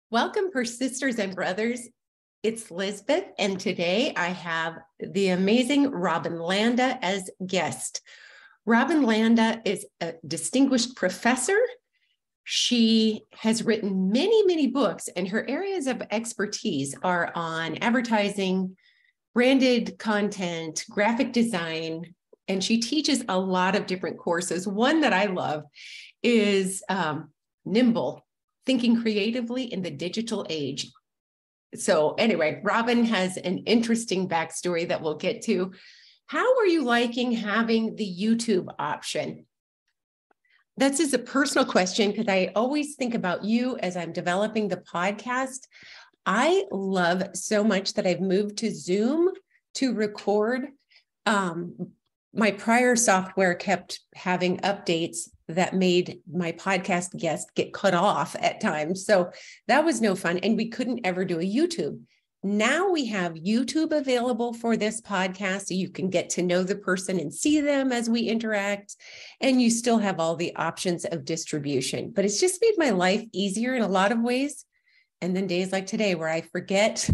Welcome, Persisters and Brothers. It's Lisbeth, and today I have the amazing Robin Landa as guest. Robin Landa is a distinguished professor. She has written many books, and her areas of expertise are on advertising, branded content, graphic design, and she teaches a lot of different courses. One that I love is Nimble, Thinking Creatively in the Digital Age. So anyway, Robin has an interesting backstory that we'll get to. How are you liking having the YouTube option? That's just a personal question because I always think about you as I'm developing the podcast. I love so much that I've moved to Zoom to record. My prior software kept having updates that made my podcast guest get cut off at times. So that was no fun. And we couldn't ever do a YouTube. Now we have YouTube available for this podcast. So you can get to know the person and see them as we interact. And you still have all the options of distribution. But it's just made my life easier in a lot of ways. And then days like today where I forget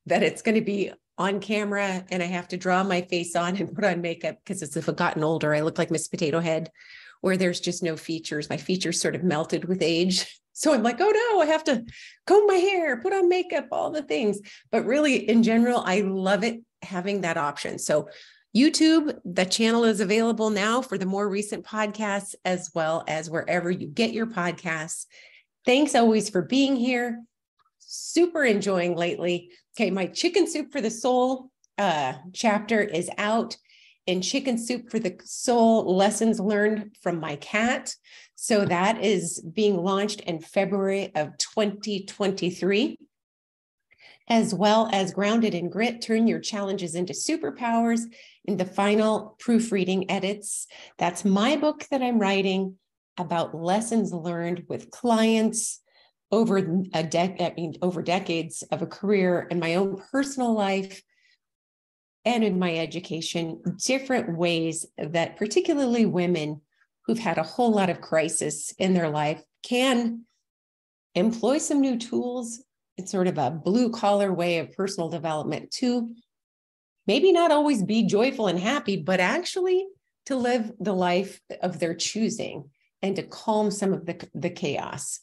that it's going to be on camera and I have to draw my face on and put on makeup because as if I've gotten older, I look like Miss Potato Head, where there's just no features. My features sort of melted with age. So I'm like, oh no, I have to comb my hair, put on makeup, all the things. But really, in general, I love it having that option. So YouTube, the channel is available now for the more recent podcasts, as well as wherever you get your podcasts. Thanks always for being here. Super enjoying lately. Okay, my Chicken Soup for the Soul chapter is out. And Chicken Soup for the Soul, Lessons Learned from My Cat. So that is being launched in February of 2023, as well as Grounded in Grit, Turn Your Challenges into Superpowers in the final proofreading edits. That's my book that I'm writing about lessons learned with clients over over decades of a career in my own personal life and in my education, different ways that particularly women who've had a whole lot of crisis in their life can employ some new tools. It's sort of a blue collar way of personal development to maybe not always be joyful and happy, but actually to live the life of their choosing and to calm some of the chaos.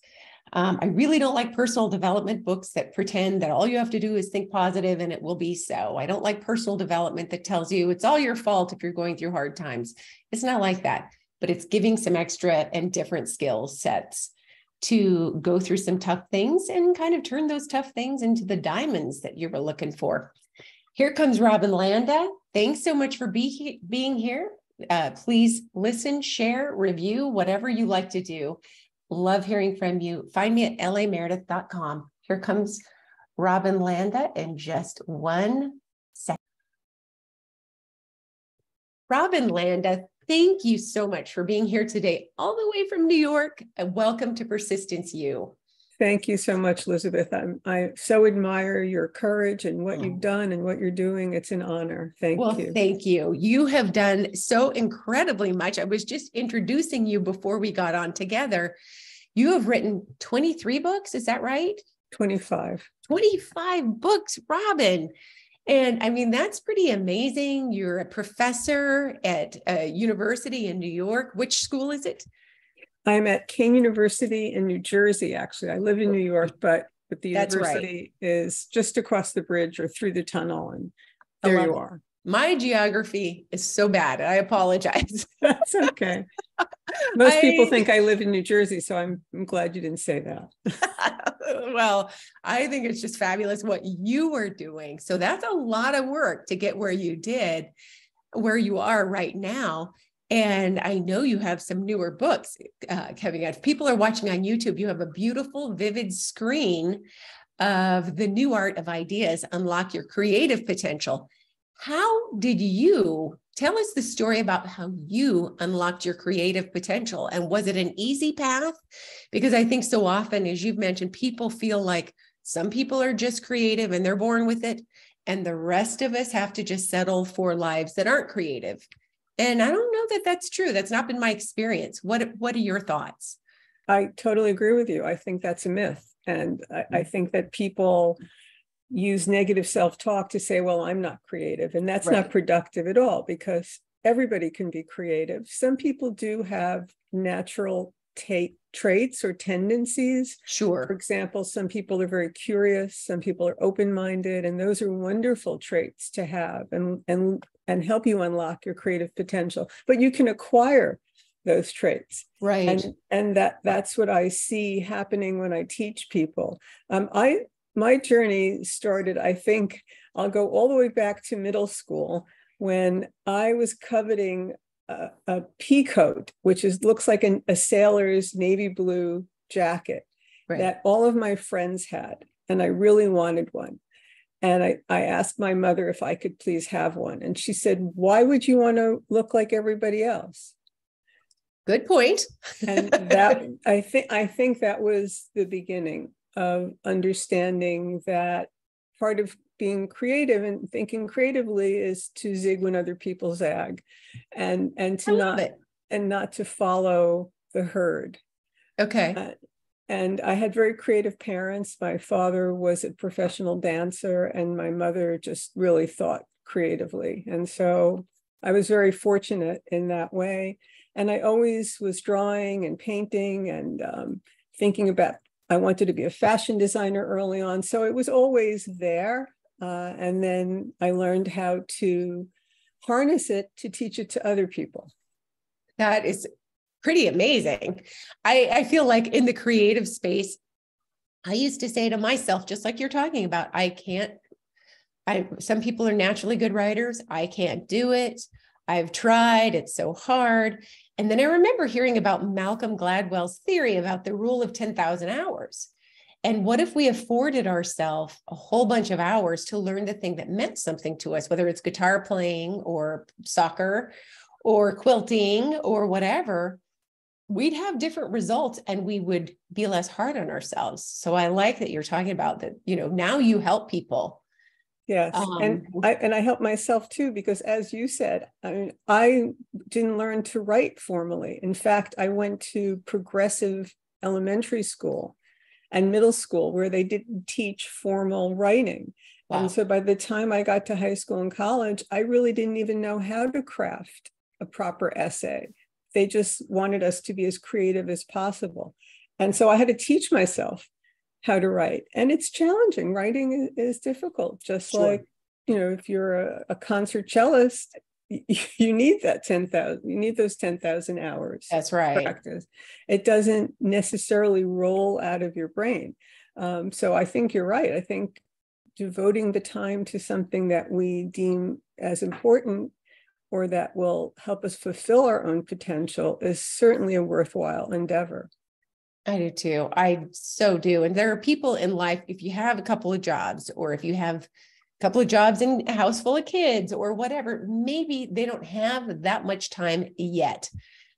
I really don't like personal development books that pretend that all you have to do is think positive and it will be so. I don't like personal development that tells you it's all your fault if you're going through hard times. It's not like that, but it's giving some extra and different skill sets to go through some tough things and kind of turn those tough things into the diamonds that you were looking for. Here comes Robin Landa. Thanks so much for being here. Please listen, share, review, whatever you like to do. Love hearing from you. Find me at lameredith.com. Here comes Robin Landa in just 1 second. Robin Landa, thank you so much for being here today, all the way from New York. And welcome to Persistence U. Thank you so much, Elizabeth. I so admire your courage and what you've done and what you're doing. It's an honor. Thank you. Well, thank you. You have done so incredibly much. I was just introducing you before we got on together. You have written 23 books. Is that right? 25. 25 books, Robin. And I mean, that's pretty amazing. You're a professor at a university in New York. Which school is it? I'm at Kean University in New Jersey, actually. I live in New York, but the university is just across the bridge or through the tunnel. And there you are. My geography is so bad. I apologize. That's okay. Most people think I live in New Jersey, so I'm glad you didn't say that. Well, I think it's just fabulous what you were doing. So that's a lot of work to get where you did, where you are right now. And I know you have some newer books coming out. If people are watching on YouTube, you have a beautiful, vivid screen of The New Art of Ideas, Unlock Your Creative Potential. How did you tell us the story about how you unlocked your creative potential? And was it an easy path? Because I think so often, as you've mentioned, people feel like some people are just creative and they're born with it. And the rest of us have to just settle for lives that aren't creative. And I don't know that that's true. That's not been my experience. What are your thoughts? I totally agree with you. I think that's a myth. And I think that people use negative self-talk to say, well, I'm not creative. And that's not productive at all, because everybody can be creative. Some people do have natural traits or tendencies. Sure. For example, some people are very curious, some people are open-minded, and those are wonderful traits to have and help you unlock your creative potential. But you can acquire those traits. Right. And that's what I see happening when I teach people. My journey started, I think, I'll go all the way back to middle school, when I was coveting a pea coat, which looks like a sailor's navy blue jacket that all of my friends had. And I really wanted one. And I asked my mother if I could please have one. And she said, why would you want to look like everybody else? Good point. And that I think that was the beginning of understanding that part of being creative and thinking creatively is to zig when other people zag, and not to follow the herd. Okay. And I had very creative parents. My father was a professional dancer, and my mother just really thought creatively. And so I was very fortunate in that way. And I always was drawing and painting and thinking about, I wanted to be a fashion designer early on. So it was always there. And then I learned how to harness it to teach it to other people. That is pretty amazing. I feel like in the creative space, I used to say to myself, just like you're talking about, some people are naturally good writers. I can't do it. I've tried, it's so hard. And then I remember hearing about Malcolm Gladwell's theory about the rule of 10,000 hours. And what if we afforded ourselves a whole bunch of hours to learn the thing that meant something to us, whether it's guitar playing or soccer or quilting or whatever, we'd have different results and we would be less hard on ourselves. So I like that you're talking about that, now you help people. Yes. And I help myself too, because as you said, I didn't learn to write formally. In fact, I went to progressive elementary school and middle school where they didn't teach formal writing. Wow. And so by the time I got to high school and college, I really didn't even know how to craft a proper essay. They just wanted us to be as creative as possible. And so I had to teach myself how to write. And it's challenging. Writing is difficult. Just sure. Like, if you're a concert cellist, you need that 10,000, you need those 10,000 hours. That's right. Practice. It doesn't necessarily roll out of your brain. So I think you're right. I think devoting the time to something that we deem as important or that will help us fulfill our own potential is certainly a worthwhile endeavor. I do too. I so do. And there are people in life, if you have a couple of jobs, or if you have a couple of jobs in a house full of kids or whatever, maybe they don't have that much time yet.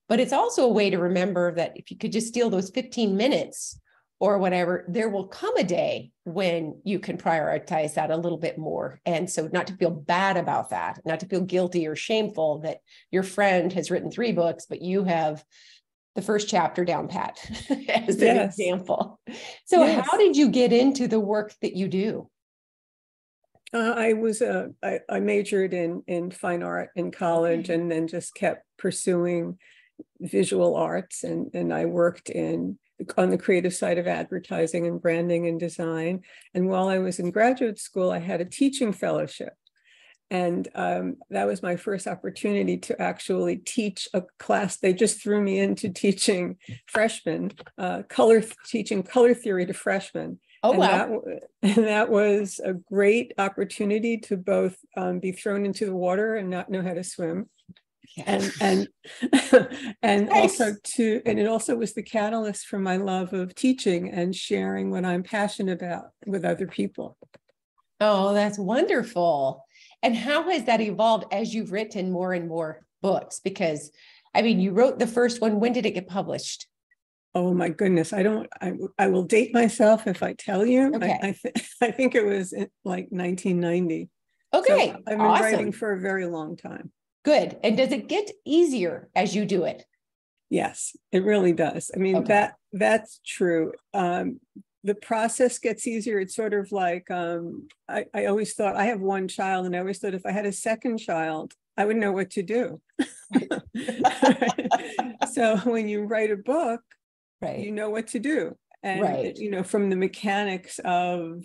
But it's also a way to remember that if you could just steal those 15 minutes or whatever, there will come a day when you can prioritize that a little bit more. And so not to feel bad about that, not to feel guilty or shameful that your friend has written 3 books, but you have the first chapter down pat as an example. So how did you get into the work that you do? I majored in fine art in college and then just kept pursuing visual arts. And I worked on the creative side of advertising and branding and design. And while I was in graduate school, I had a teaching fellowship. And that was my first opportunity to actually teach a class. They just threw me into teaching freshmen, teaching color theory to freshmen. Oh, wow. That was a great opportunity to both be thrown into the water and not know how to swim. Yeah. And nice. It also was the catalyst for my love of teaching and sharing what I'm passionate about with other people. Oh, that's wonderful. And how has that evolved as you've written more and more books? Because, you wrote the first one. When did it get published? Oh, my goodness. I will date myself if I tell you. Okay. I think it was like 1990. Okay. So I've been writing for a very long time. Good. And does it get easier as you do it? Yes, it really does. That's true. the process gets easier. It's sort of like, I always thought, I have one child, and I always thought if I had a second child, I would know what to do. So when you write a book, Right. you know what to do. And, Right. you know, from the mechanics of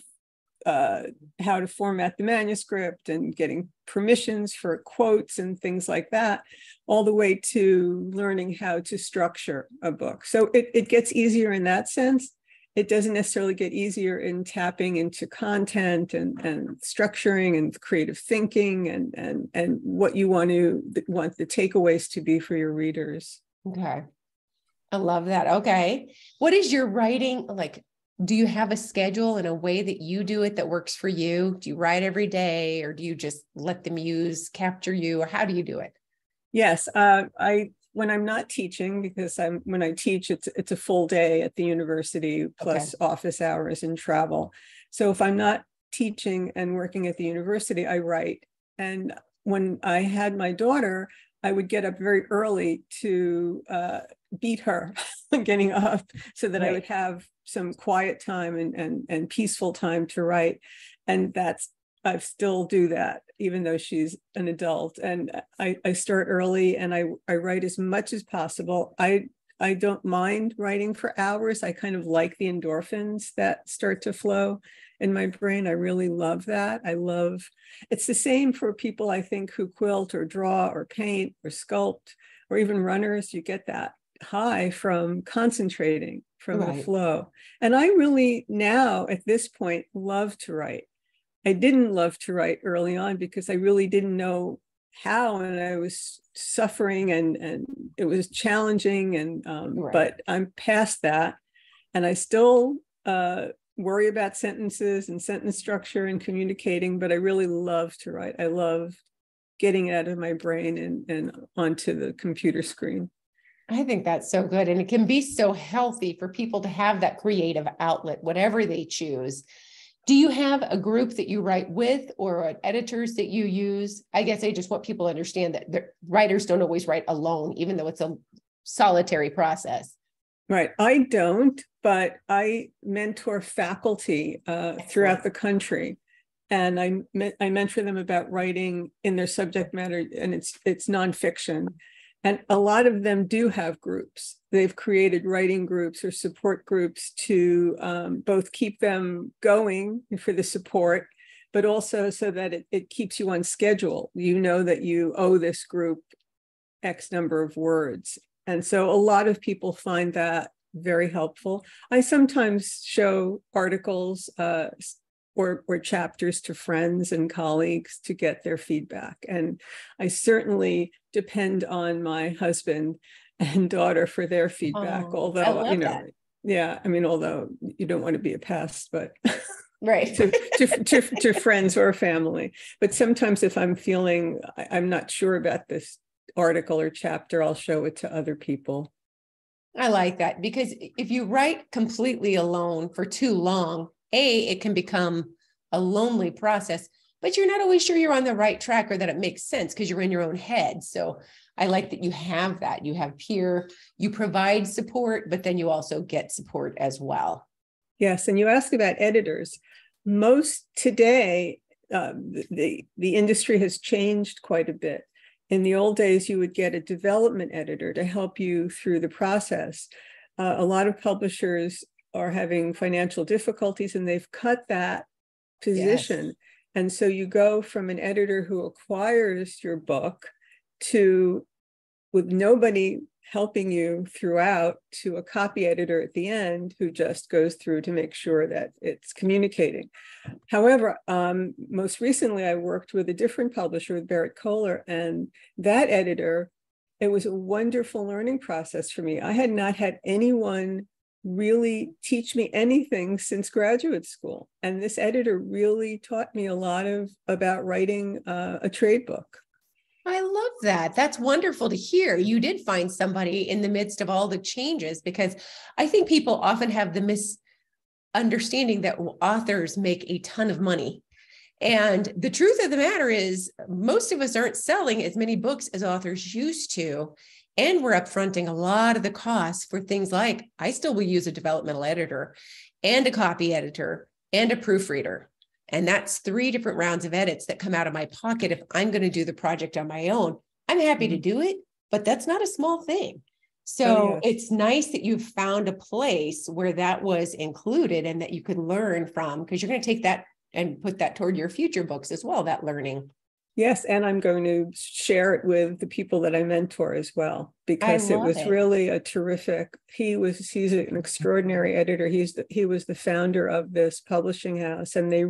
how to format the manuscript and getting permissions for quotes and things like that, all the way to learning how to structure a book. So it gets easier in that sense. It doesn't necessarily get easier in tapping into content and structuring and creative thinking and what you want the takeaways to be for your readers. Okay. I love that. Okay. What is your writing like? Do you have a schedule and a way that you do it that works for you? Do you write every day, or do you just let the muse capture you, or how do you do it? Yes, when I'm not teaching, because when I teach, it's a full day at the university plus office hours and travel. So if I'm not teaching and working at the university, I write. And when I had my daughter, I would get up very early to beat her getting up so that I would have some quiet time and peaceful time to write. And I still do that, even though she's an adult. And I start early and I write as much as possible. I don't mind writing for hours. I kind of like the endorphins that start to flow in my brain. I really love that. It's the same for people, I think, who quilt or draw or paint or sculpt or even runners. You get that high from concentrating, from the flow. And I really now at this point love to write. I didn't love to write early on because I really didn't know how, and I was suffering and it was challenging, and but I'm past that, and I still worry about sentences and sentence structure and communicating, but I really love to write. I love getting it out of my brain and onto the computer screen. I think that's so good. And it can be so healthy for people to have that creative outlet, whatever they choose. Do you have a group that you write with, or editors that you use? I guess I just want people to understand that the writers don't always write alone, even though it's a solitary process. Right. I don't, but I mentor faculty throughout the country. And I mentor them about writing in their subject matter, and it's nonfiction. And a lot of them do have groups. They've created writing groups or support groups to both keep them going for the support, but also so that it keeps you on schedule. You know that you owe this group X number of words. And so a lot of people find that very helpful. I sometimes show articles or chapters to friends and colleagues to get their feedback. And I certainly depend on my husband and daughter for their feedback, although, you know, although you don't want to be a pest, but to friends or family. But sometimes if I'm feeling I'm not sure about this article or chapter, I'll show it to other people. I like that, because if you write completely alone for too long, it can become a lonely process, but you're not always sure you're on the right track or that it makes sense because you're in your own head. So I like that you have that. You have you provide support, but then you also get support as well. Yes. And you asked about editors. Most today, the industry has changed quite a bit. In the old days, you would get a development editor to help you through the process. A lot of publishers are having financial difficulties, and they've cut that position. Yes. And so you go from an editor who acquires your book with nobody helping you throughout, to a copy editor at the end who just goes through to make sure that it's communicating. However, most recently I worked with a different publisher, with Barrett Kohler, and that editor, it was a wonderful learning process for me. I had not had anyone really teach me anything since graduate school. And this editor really taught me a lot about writing a trade book. I love that. That's wonderful to hear. You did find somebody in the midst of all the changes, because I think people often have the misunderstanding that authors make a ton of money. And the truth of the matter is, most of us aren't selling as many books as authors used to. And we're upfronting a lot of the costs for things like, I still will use a developmental editor and a copy editor and a proofreader. And that's 3 different rounds of edits that come out of my pocket. If I'm going to do the project on my own, I'm happy to do it, but that's not a small thing. So it's nice that you've found a place where that was included and that you could learn from, because you're going to take that and put that toward your future books as well, that learning. Yes, and I'm going to share it with the people that I mentor as well, because it was really a terrific, he's an extraordinary editor. He was the founder of this publishing house, and they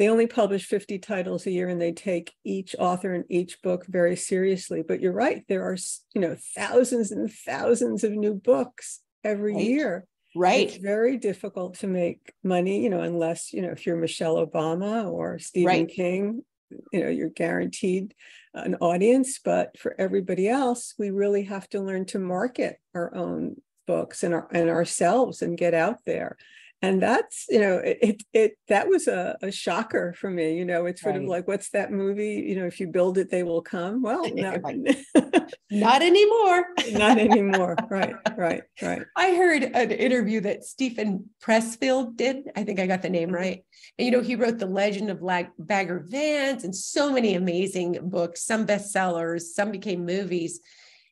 only publish 50 titles a year, and they take each author and each book very seriously. But you're right, there are, thousands and thousands of new books every year. Right. It's very difficult to make money, unless, if you're Michelle Obama or Stephen King, you're guaranteed an audience. But for everybody else, we really have to learn to market our own books and ourselves and get out there. And that's, that was a shocker for me. It's sort of like, what's that movie? If you build it, they will come. Well, no. Not anymore. Not anymore. Right. I heard an interview that Stephen Pressfield did. I think I got the name right. And, he wrote The Legend of Bagger Vance and so many amazing books, some bestsellers, some became movies.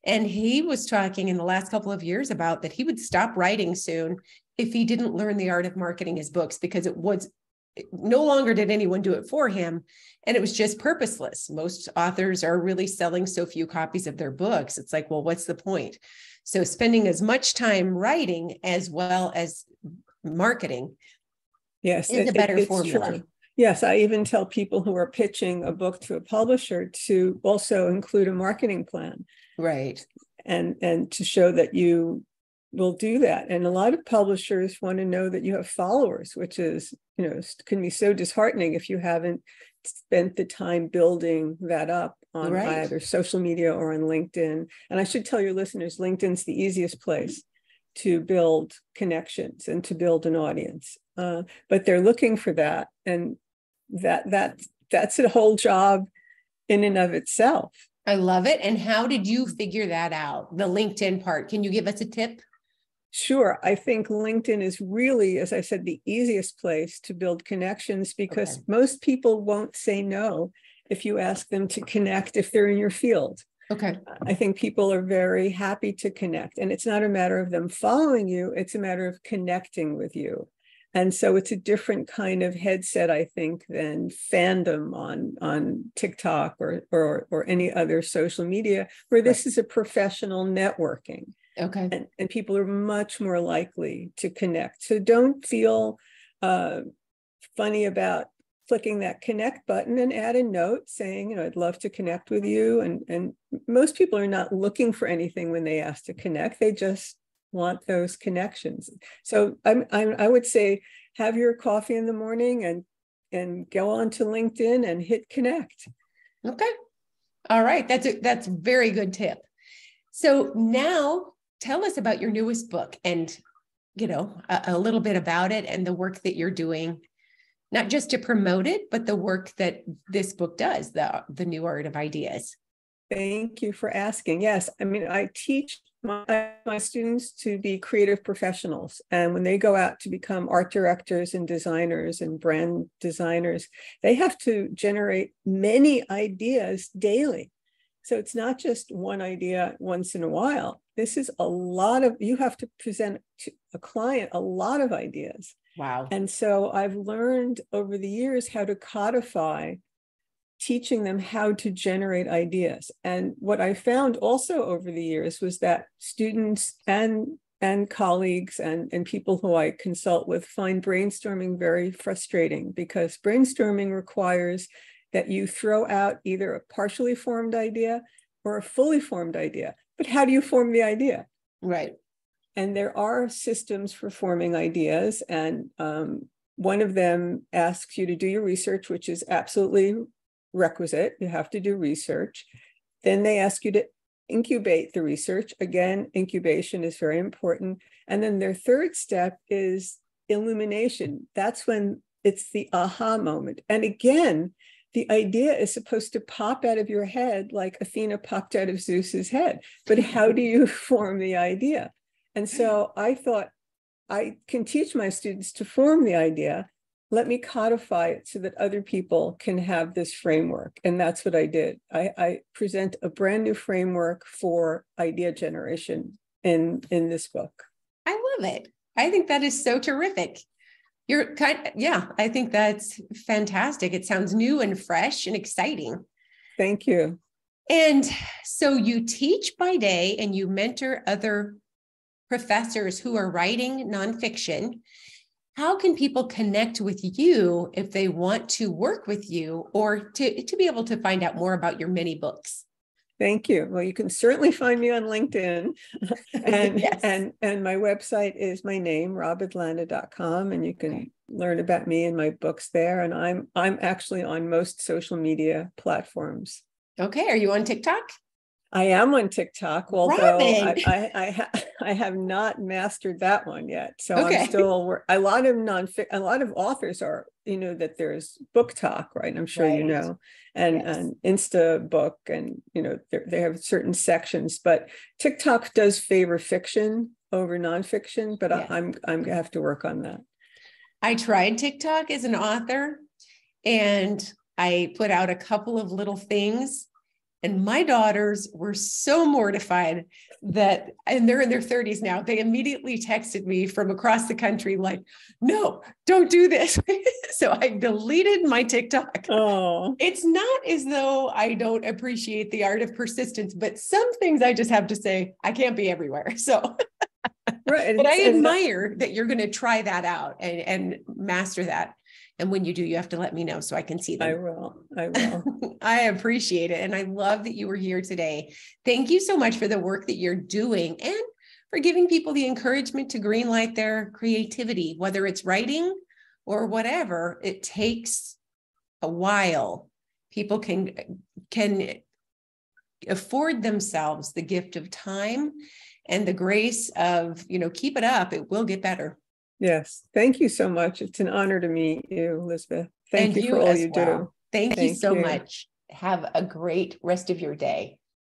And he was talking in the last couple of years about that he would stop writing soon if he didn't learn the art of marketing his books, because no longer did anyone do it for him. And it was just purposeless. Most authors are really selling so few copies of their books. It's like, well, what's the point? So spending as much time writing as well as marketing is a better formula. True. Yes, I even tell people who are pitching a book to a publisher to also include a marketing plan. Right. And to show that you will do that. And a lot of publishers want to know that you have followers, which is, can be so disheartening if you haven't spent the time building that up on either social media or on LinkedIn. And I should tell your listeners, LinkedIn's the easiest place to build connections and to build an audience. But they're looking for that. And that's a whole job in and of itself. I love it. And how did you figure that out? The LinkedIn part. Can you give us a tip? Sure. I think LinkedIn is really, as I said, the easiest place to build connections, because most people won't say no if you ask them to connect if they're in your field. Okay. I think people are very happy to connect, and it's not a matter of them following you. It's a matter of connecting with you. And so it's a different kind of headset, I think, than fandom on TikTok or any other social media, where this is a professional networking. Okay. And people are much more likely to connect. So don't feel funny about clicking that connect button, and add a note saying, I'd love to connect with you. And most people are not looking for anything when they ask to connect. They just want those connections. So I would say, have your coffee in the morning and go on to LinkedIn and hit connect. Okay. All right. That's a very good tip. So now tell us about your newest book and, a little bit about it and the work that you're doing, not just to promote it, but the work that this book does, the New Art of Ideas. Thank you for asking. Yes. I teach my students to be creative professionals. And when they go out to become art directors and designers and brand designers, they have to generate many ideas daily. So it's not just one idea once in a while. This is you have to present to a client a lot of ideas. Wow. And so I've learned over the years how to codify, teaching them how to generate ideas. And what I found also over the years was that students and colleagues and people who I consult with find brainstorming very frustrating, because brainstorming requires that you throw out either a partially formed idea or a fully formed idea. But how do you form the idea? Right. And there are systems for forming ideas. And one of them asks you to do your research, which is absolutely requisite. You have to do research. Then they ask you to incubate the research. Again, incubation is very important. And then their third step is illumination. That's when it's the aha moment. And again, the idea is supposed to pop out of your head like Athena popped out of Zeus's head. But how do you form the idea? And so I thought, I can teach my students to form the idea. Let me codify it so that other people can have this framework. And that's what I did. I present a brand new framework for idea generation in this book. I love it. I think that is so terrific. I think that's fantastic. It sounds new and fresh and exciting. Thank you. And so you teach by day and you mentor other professors who are writing nonfiction. How can people connect with you if they want to work with you or to be able to find out more about your many books? Thank you. Well, you can certainly find me on LinkedIn. And yes. and my website is my name, robinlanda.com, and you can learn about me and my books there. And I'm actually on most social media platforms. Okay. Are you on TikTok? I am on TikTok, although Robin. I have not mastered that one yet. So okay. I'm still a lot of authors are, that there's book talk, right? I'm sure you know, and Insta book, and they have certain sections. But TikTok does favor fiction over nonfiction, but I'm gonna have to work on that. I tried TikTok as an author, and I put out a couple of little things. And my daughters were so mortified and they're in their 30s now, they immediately texted me from across the country like, no, don't do this. So I deleted my TikTok. Oh. It's not as though I don't appreciate the art of persistence, but some things I just have to say, I can't be everywhere. So, right. But I admire that you're going to try that out and master that. And when you do, you have to let me know so I can see them. I will. I appreciate it. And I love that you were here today. Thank you so much for the work that you're doing and for giving people the encouragement to greenlight their creativity, whether it's writing or whatever. It takes a while. People can afford themselves the gift of time and the grace of, keep it up. It will get better. Yes. Thank you so much. It's an honor to meet you, Elizabeth. Thank you for all you do. Thank you so much. Have a great rest of your day.